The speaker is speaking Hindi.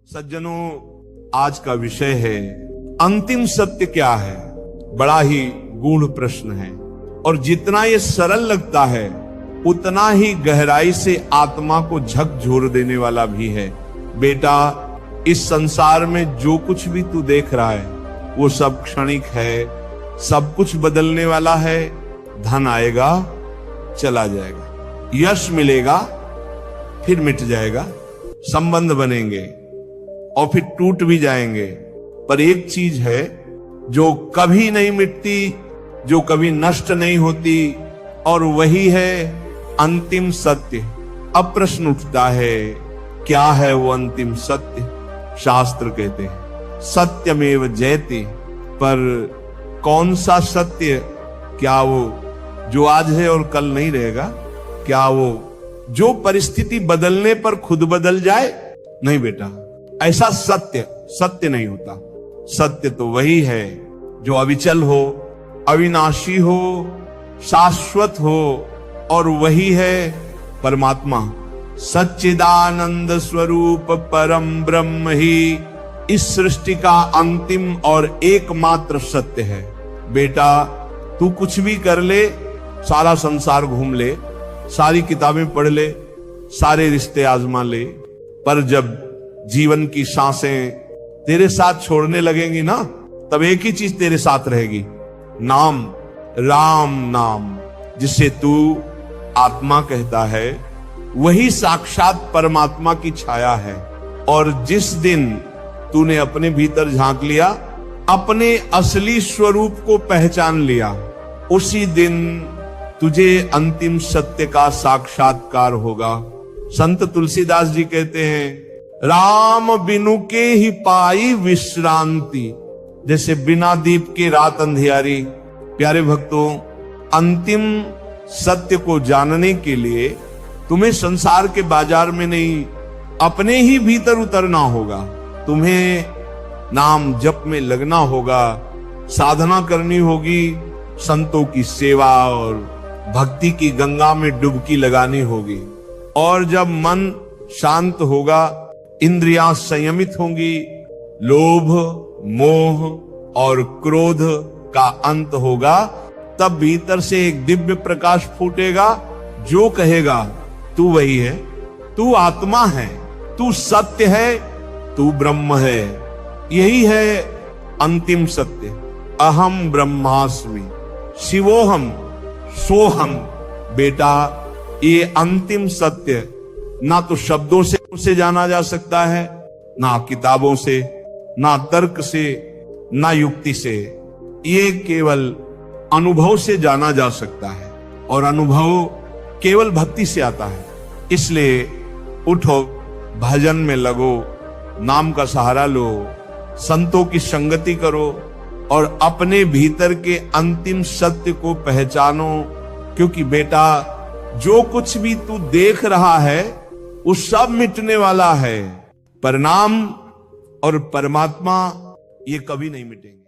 सज्जनों, आज का विषय है अंतिम सत्य क्या है। बड़ा ही गूढ़ प्रश्न है और जितना ये सरल लगता है उतना ही गहराई से आत्मा को झकझोर देने वाला भी है। बेटा, इस संसार में जो कुछ भी तू देख रहा है वो सब क्षणिक है, सब कुछ बदलने वाला है। धन आएगा, चला जाएगा, यश मिलेगा, फिर मिट जाएगा, संबंध बनेंगे और फिर टूट भी जाएंगे। पर एक चीज है जो कभी नहीं मिटती, जो कभी नष्ट नहीं होती, और वही है अंतिम सत्य। अब प्रश्न उठता है, क्या है वो अंतिम सत्य? शास्त्र कहते हैं सत्यमेव जयते, पर कौन सा सत्य? क्या वो जो आज है और कल नहीं रहेगा? क्या वो जो परिस्थिति बदलने पर खुद बदल जाए? नहीं बेटा, ऐसा सत्य नहीं होता। सत्य तो वही है जो अविचल हो, अविनाशी हो, शाश्वत हो, और वही है परमात्मा। सच्चिदानंद स्वरूप परम ब्रह्म ही इस सृष्टि का अंतिम और एकमात्र सत्य है। बेटा, तू कुछ भी कर ले, सारा संसार घूम ले, सारी किताबें पढ़ ले, सारे रिश्ते आजमा ले, पर जब जीवन की सांसें तेरे साथ छोड़ने लगेंगी ना, तब एक ही चीज तेरे साथ रहेगी, नाम, राम नाम। जिसे तू आत्मा कहता है वही साक्षात परमात्मा की छाया है। और जिस दिन तूने अपने भीतर झांक लिया, अपने असली स्वरूप को पहचान लिया, उसी दिन तुझे अंतिम सत्य का साक्षात्कार होगा। संत तुलसीदास जी कहते हैं, राम बिनु के ही पाई विश्रांति। जैसे बिना दीप के रात अंधियारी। प्यारे भक्तों, अंतिम सत्य को जानने के लिए तुम्हें संसार के बाजार में नहीं, अपने ही भीतर उतरना होगा। तुम्हें नाम जप में लगना होगा, साधना करनी होगी, संतों की सेवा और भक्ति की गंगा में डुबकी लगानी होगी। और जब मन शांत होगा, इंद्रियां संयमित होंगी, लोभ, मोह और क्रोध का अंत होगा, तब भीतर से एक दिव्य प्रकाश फूटेगा जो कहेगा तू वही है, तू आत्मा है, तू सत्य है, तू ब्रह्म है। यही है अंतिम सत्य। अहम ब्रह्मास्मि शिवोहम सोहम। बेटा, ये अंतिम सत्य ना तो शब्दों से जाना जा सकता है, ना किताबों से, ना तर्क से, ना युक्ति से। ये केवल अनुभव से जाना जा सकता है, और अनुभव केवल भक्ति से आता है। इसलिए उठो, भजन में लगो, नाम का सहारा लो, संतों की संगति करो और अपने भीतर के अंतिम सत्य को पहचानो। क्योंकि बेटा, जो कुछ भी तू देख रहा है वो सब मिटने वाला है, पर नाम और परमात्मा ये कभी नहीं मिटेंगे।